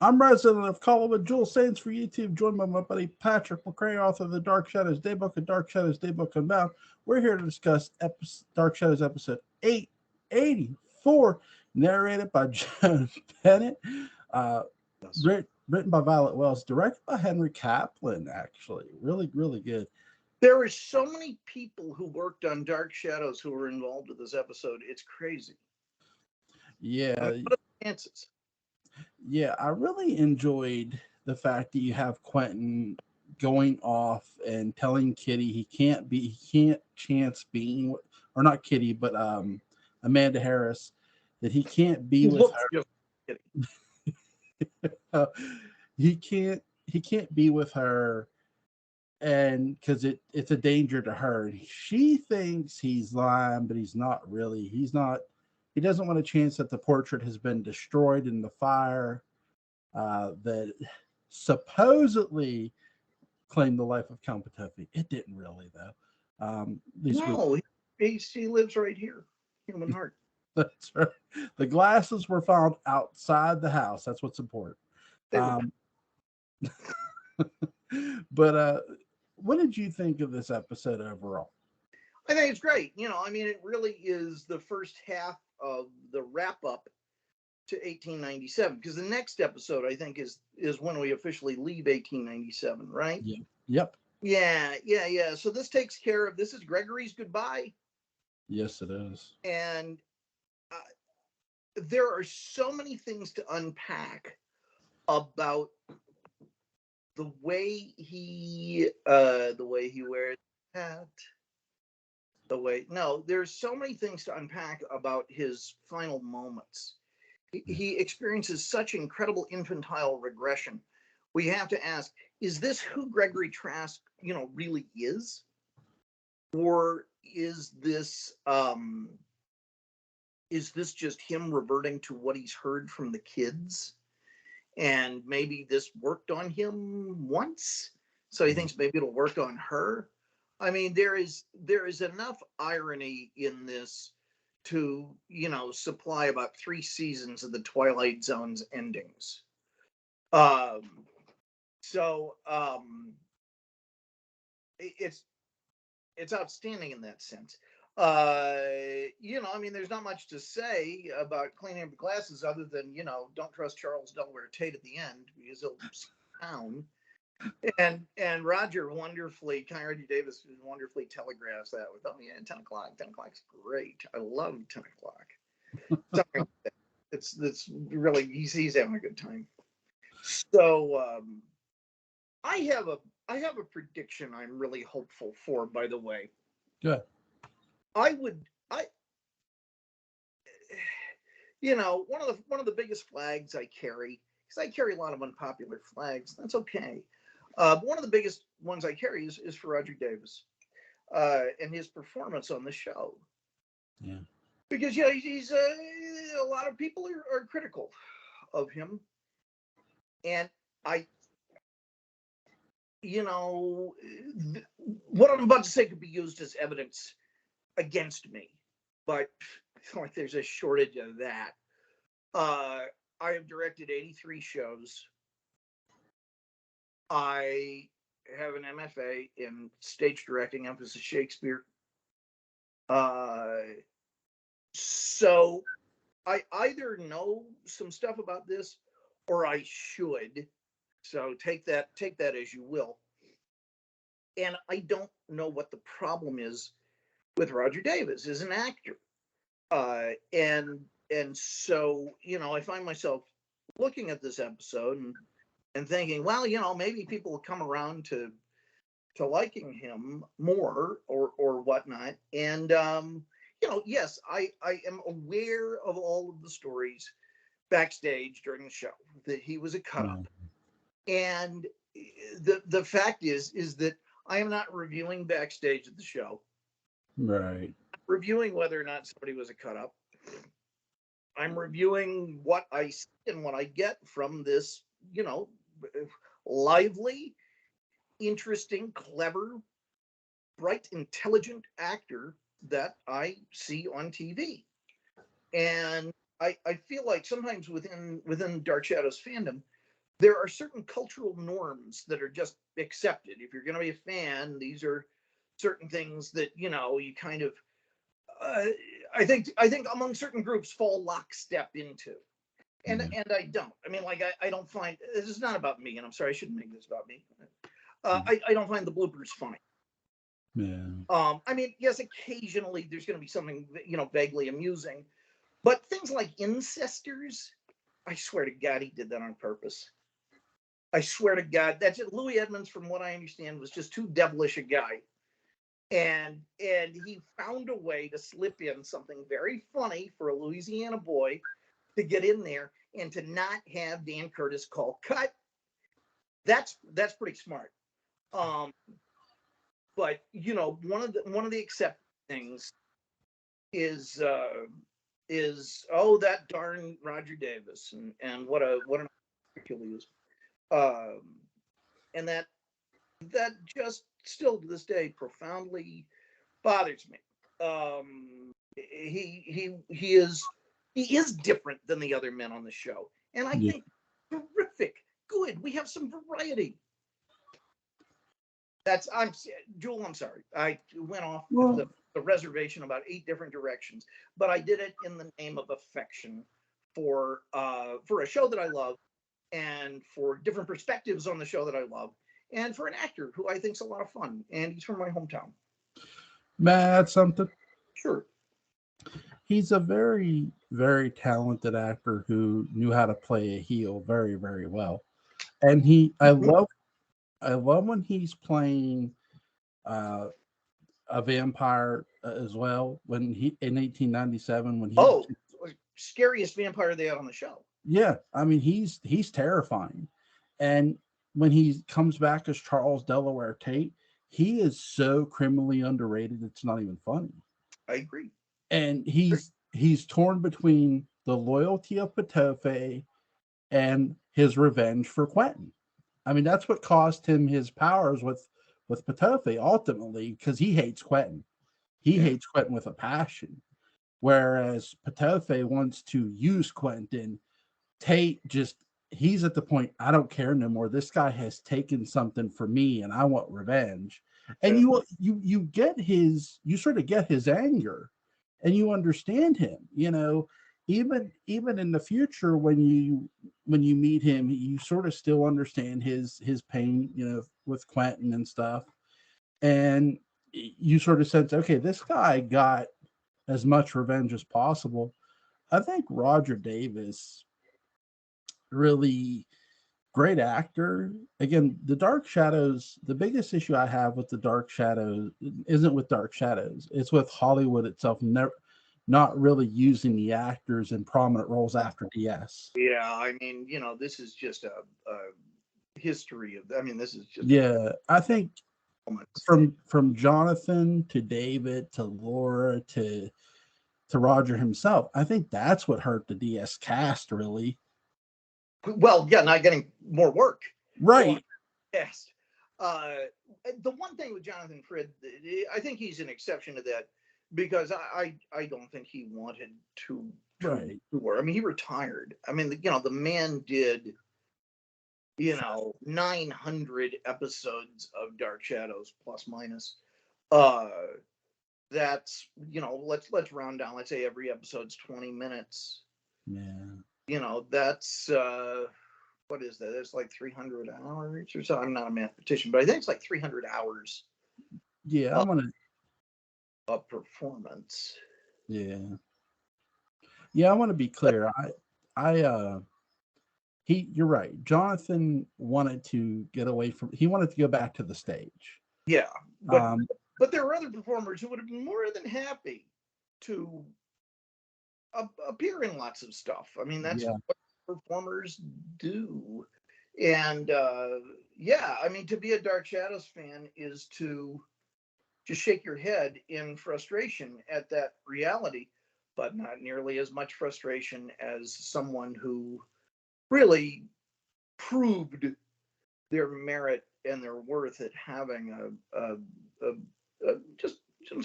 I'm resident of Collinwood, Jewel Saints for YouTube, joined by my buddy Patrick McCray, author of the Dark Shadows Daybook and Dark Shadows Daybook Unbound. We're here to discuss Dark Shadows episode 884, narrated by Joan Bennett, uh, Yes. written by Violet Wells, directed by Henry Kaplan, actually. Really, really good. There are so many people who worked on Dark Shadows who were involved with this episode. It's crazy. I mean, Yeah, what are the chances? yeah, I really enjoyed the fact that you have Quentin going off and telling Kitty he can't chance being, or not Kitty, but Amanda Harris, that he can't be He with looks just kidding. her. He can't be with her, and because it's a danger to her. She thinks he's lying, but he's not really. He doesn't want a chance that the portrait has been destroyed in the fire that supposedly claimed the life of Count Petofi. It didn't really, though. At least we, No, he lives right here. Human heart. that's right. The glasses were found outside the house. That's what's important. They were. Um, but what did you think of this episode overall? I think it's great. I mean, it really is the first half of the wrap up to 1897 because the next episode I think is when we officially leave 1897, right? Yeah. Yep. Yeah. So this is Gregory's goodbye, Yes, it is. and uh, there are so many things to unpack about the way he wears the hat. There's so many things to unpack about his final moments. Yeah. He experiences such incredible infantile regression. We have to ask, is this who Gregory Trask, really is? Or is this just him reverting to what he's heard from the kids? And maybe this worked on him once, so he thinks maybe it'll work on her. I mean, there is enough irony in this to supply about 3 seasons of the Twilight Zone's endings. Um, so it's outstanding in that sense. I mean, there's not much to say about cleaning up the glasses other than don't trust Charles Delaware Tate at the end because he'll down. And Roger Kyrie Davis wonderfully telegraphs that with, oh yeah, 10 o'clock. 10 o'clock's great. I love 10 o'clock. Something like that. It's really he's having a good time. So I have a prediction I'm really hopeful for, by the way. Good. I would I one of the biggest flags I carry, because I carry a lot of unpopular flags. That's okay. But one of the biggest ones I carry is for Roger Davis and his performance on the show. Yeah. Because he's a lot of people are critical of him, and I what I'm about to say could be used as evidence against me, but like there's a shortage of that. I have directed 83 shows. I have an MFA in stage directing, emphasis Shakespeare. Uh, so I either know some stuff about this or I should. So take that as you will. And I don't know what the problem is with Roger Davis as an actor. And so I find myself looking at this episode and thinking, well, maybe people will come around to liking him more or whatnot. And yes, I am aware of all of the stories backstage during the show that he was a cut up. And the fact is that I am not reviewing backstage at the show. Right. Reviewing whether or not somebody was a cut up. I'm reviewing what I see and what I get from this, lively, interesting, clever, bright, intelligent actor that I see on TV. And I feel like sometimes within Dark Shadows fandom, there are certain cultural norms that are just accepted. If you're going to be a fan, these are certain things that, you know, you kind of, uh, I think among certain groups fall lockstep into. Yeah. And I don't. I mean, like I don't find this is not about me, and I'm sorry, I shouldn't make this about me. Yeah. I don't find the bloopers funny. Yeah. I mean, yes, occasionally there's going to be something, you know, vaguely amusing, but things like incestors, I swear to God, he did that on purpose. I swear to God, that's it. Louis Edmonds, from what I understand, was just too devilish a guy, and he found a way to slip in something very funny for a Louisiana boy to get in there and to not have Dan Curtis call cut. That's pretty smart. Um, but you know, one of the accepted things is that darn Roger Davis, and what an Hercules, um, and that just still to this day profoundly bothers me. He is different than the other men on the show, and I Yeah. think terrific. Good, we have some variety. That's I'm Jewel. I'm sorry, I went off Well, the reservation about 8 different directions, but I did it in the name of affection for a show that I love, and for different perspectives on the show that I love, and for an actor who I think's a lot of fun, and he's from my hometown. Matt, something. Sure. He's a very, very talented actor who knew how to play a heel very, very well. And I love when he's playing uh, a vampire as well. When he in 1897, when he, Oh, scariest vampire they had on the show. yeah, I mean he's terrifying. And when he comes back as Charles Delaware Tate, he is so criminally underrated. It's not even funny. I agree. And he's torn between the loyalty of Patofe and his revenge for Quentin. I mean, that's what cost him his powers with Patofe ultimately, because he hates Quentin. He Yeah. hates Quentin with a passion. Whereas Patofe wants to use Quentin, Tate just he's at the point, I don't care no more. This guy has taken something for me and I want revenge. And Yeah. you get his you sort of get his anger and you understand him, you know, even in the future when you meet him, you sort of still understand his pain, you know, with Quentin and stuff. And you sort of sense, okay, this guy got as much revenge as possible. I think Roger Davis really great actor. Again, the Dark Shadows, the biggest issue I have with the Dark Shadows isn't with Dark Shadows. It's with Hollywood itself never not really using the actors in prominent roles after DS. Yeah. I mean, you know, this is just a history of. I mean, this is just a Yeah, I think moment. from Jonathan to David to Laura to Roger himself, I think that's what hurt the DS cast really. Well, yeah, not getting more work for Right. cast. Uh, the one thing with Jonathan Frid, I think he's an exception to that, because I don't think he wanted to Right. tour. I mean, he retired. I mean, you know, the man did, you know, 900 episodes of Dark Shadows plus minus. Uh, that's, you know, let's round down. Let's say every episode's 20 minutes. Yeah. You know, that's what is that? It's like 300 hours or so. I'm not a mathematician, but I think it's like 300 hours Yeah, I of, want to of performance. yeah. Yeah, I want to be clear. I he you're right. Jonathan wanted to get away from he wanted to go back to the stage. Yeah, but Um but there are other performers who would have been more than happy to appear in lots of stuff. I mean, that's yeah, what performers do. And yeah, I mean, to be a Dark Shadows fan is to just shake your head in frustration at that reality, but not nearly as much frustration as someone who really proved their merit and their worth at having just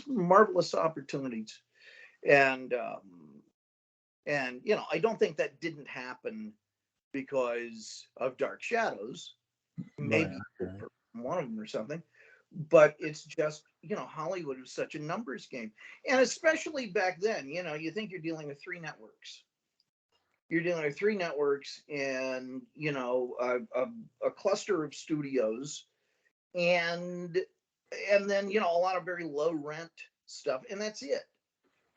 marvelous opportunities. And and you know, I don't think that didn't happen because of Dark Shadows, Right. maybe Okay. one of them or something. But it's just, Hollywood was such a numbers game. And especially back then, you think you're dealing with three networks. You're dealing with three networks and, a cluster of studios and then, a lot of very low rent stuff. And that's it.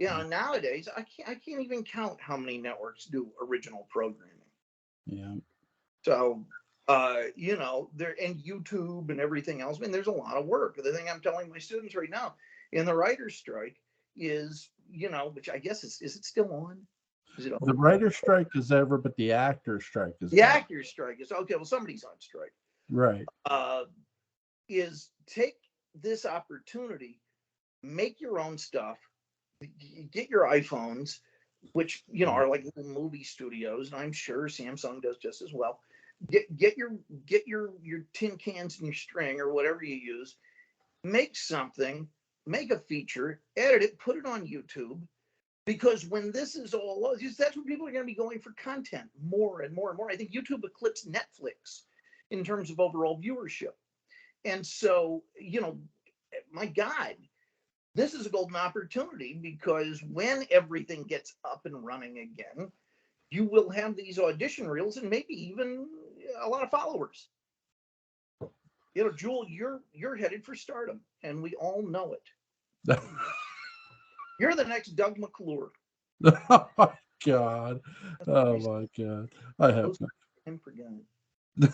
Nowadays, I can't even count how many networks do original programming. Yeah. So, there and YouTube and everything else. I mean, there's a lot of work. The thing I'm telling my students right now in the writer's strike is, which I guess is it still on? Is it The over? writer's strike is over, but the actor's strike is The going. actor's strike is okay. Well, somebody's on strike. Right. Uh, is take this opportunity, make your own stuff, get your iPhones, which are like little movie studios, and I'm sure Samsung does just as well. Get your tin cans and your string or whatever you use. Make something, make a feature, edit it, put it on YouTube. Because when this is all, that's what people are going to be going for content more and more and more. I think YouTube eclipsed Netflix in terms of overall viewership. And so, my God, this is a golden opportunity because when everything gets up and running again, you will have these audition reels and maybe even a lot of followers. Jewel, you're headed for stardom, and we all know it. You're the next Doug McClure. Oh my God. Oh my God. I hope not.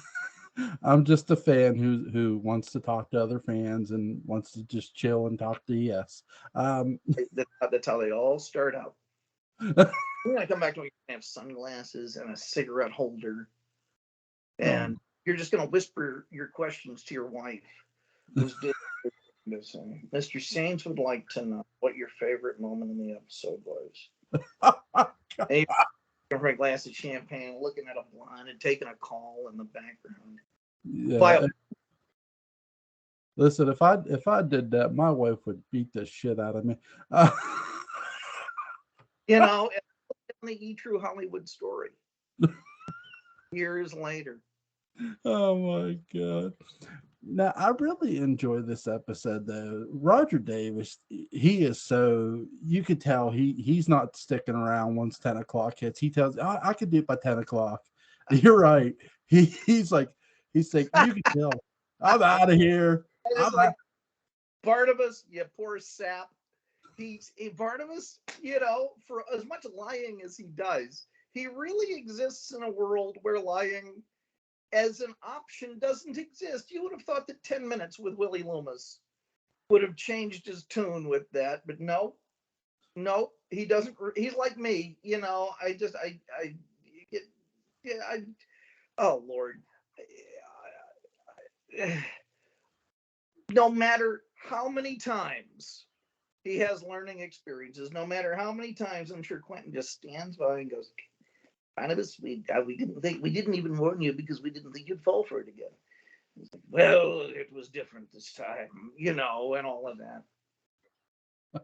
I'm just a fan who wants to talk to other fans and wants to just chill and talk to ES. That's how they all start out. You're gonna come back to me and have sunglasses and a cigarette holder, and you're just gonna whisper your questions to your wife, who's missing. Mr. Sains would like to know what your favorite moment in the episode was. And you're for a glass of champagne, looking at a blind and taking a call in the background. Yeah. Listen, if I did that, my wife would beat the shit out of me. The E True Hollywood story. Years later. Oh my God. Now, I really enjoy this episode though. Roger Davis, he is so, you could tell he's not sticking around once 10 o'clock hits. He tells, I could do it by 10 o'clock. You're right. He's like, you can tell, I'm out of here. I'm like Barnabas, you poor sap. Barnabas, for as much lying as he does, he really exists in a world where lying as an option doesn't exist. You would have thought that 10 minutes with Willie Loomis would have changed his tune with that, but no, he doesn't. He's like me, oh Lord. No matter how many times he has learning experiences, no matter how many times, I'm sure Quentin just stands by and goes, Barnabas, we didn't even warn you because we didn't think you'd fall for it again. He's like, well, it was different this time, and all of that.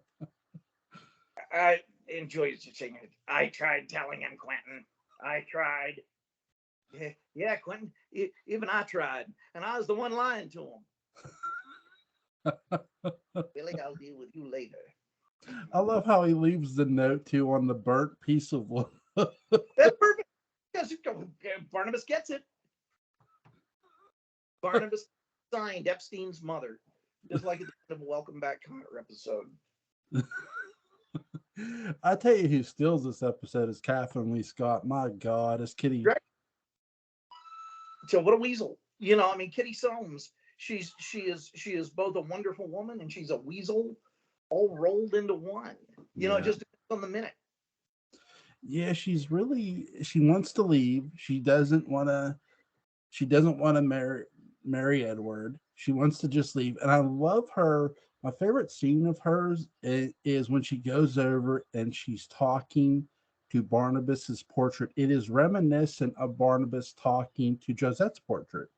I enjoy saying it. I tried telling him, Quentin. I tried. Yeah, Quentin. Even I tried, and I was the one lying to him. Billy, I'll deal with you later. I love how he leaves the note too on the burnt piece of wood. That's perfect. Because Barnabas gets it. Barnabas signed Epstein's mother, just like at the end of a Welcome Back Kotter episode. I tell you who steals this episode is Catherine Lee Scott. My God, it's Kitty. Right. So what a weasel. Kitty Soames, she is both a wonderful woman and she's a weasel all rolled into one. Just on the minute. Yeah, she wants to leave. She doesn't want to marry Edward. She wants to just leave. And I love her. My favorite scene of hers is when she goes over and she's talking to Barnabas's portrait. It is reminiscent of Barnabas talking to Josette's portrait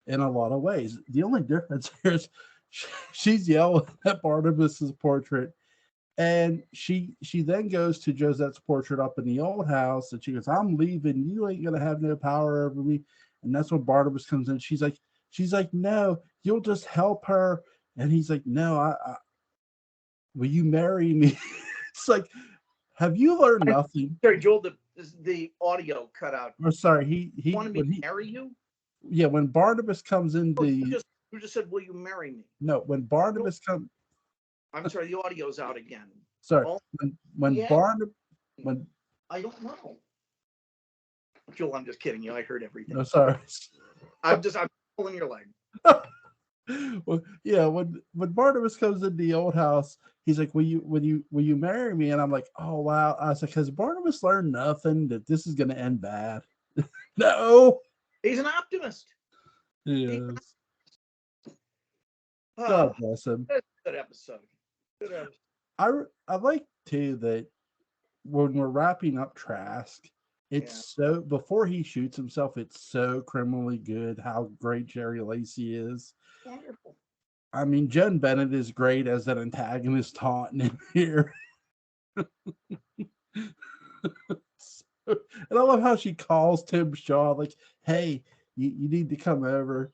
in a lot of ways. The only difference here is she's yelling at Barnabas's portrait And she then goes to Josette's portrait up in the old house, and she goes, "I'm leaving. You ain't gonna have no power over me." And that's when Barnabas comes in. She's like, "No, you'll just help her." And he's like, "No, will you marry me?" It's like, have you learned I'm nothing? sorry, Joel. The audio cut out. Or sorry, he Wanted me when to he marry you? yeah, when Barnabas comes in Oh, the you just said, "Will you marry me?" no, when Joel, Barnabas come I'm sorry, the audio's out again. sorry, Oh, when yeah. Barnabas when I don't know. Joel, I'm just kidding you. I heard everything. no sorry. I'm pulling your leg. Well, yeah, when Barnabas comes in the old house, he's like, will you marry me?" And I'm like, "Oh wow." I was like, "Has Barnabas learned nothing that this is gonna end bad?" No. He's an optimist. Yes. God Ah, bless him. that's a good episode. Good episode. I like too that when we're wrapping up Trask, it's Yeah. so before he shoots himself, it's so criminally good how great Jerry Lacey is. Wonderful. I mean, Jen Bennett is great as an antagonist taunting him here. And I love how she calls Tim Shaw, like, "Hey, you need to come over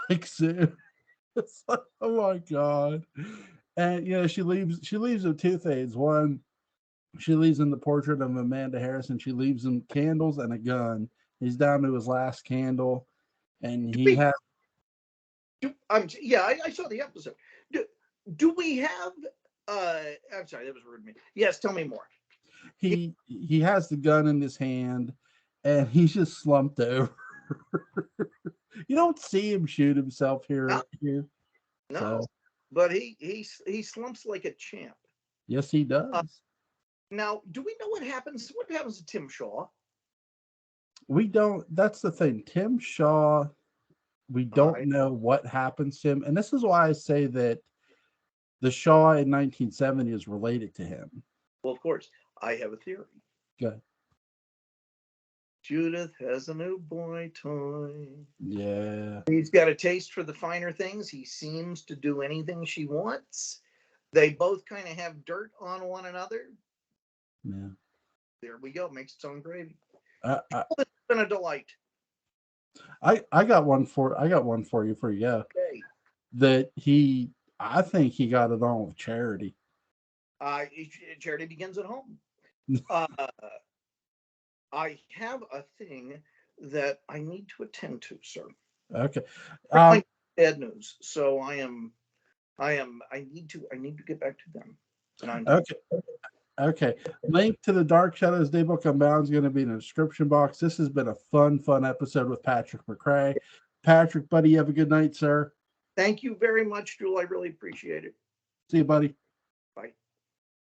like soon." It's like, oh my god. And she leaves him two things. One, she leaves him the portrait of Amanda Harrison. She leaves him candles and a gun. He's down to his last candle, and Do he we? has Yeah, I saw the episode. Do we have? I'm sorry, that was rude of me. Yes, tell me more. he has the gun in his hand, and he's just slumped over. You don't see him shoot himself No, here. no, So but he slumps like a champ. yes, he Uh, does. now, do we know what happens? What happens to Tim Shaw? We don't. That's the thing. Tim Shaw. We All don't right. know what happens to him, and this is why I say that the Shaw in 1970 is related to him. Well, of course, I have a theory. Good. Judith has a new boy toy. Yeah. He's got a taste for the finer things. He seems to do anything she wants. They both kind of have dirt on one another. Yeah. There we go. Makes its own gravy. I, I, It's been a delight. I got one for you. Yeah. Okay. That I think he got it on with Charity. Charity begins at home. Uh, I have a thing that I need to attend to, sir. Okay. Bad news. So I need to get back to them. And I'm Okay. Okay. Link to the Dark Shadows Daybook Unbound is going to be in the description box. This has been a fun episode with Patrick McCray. Patrick, buddy, you have a good night, sir. Thank you very much, Jewel. I really appreciate it. See you, buddy. Bye.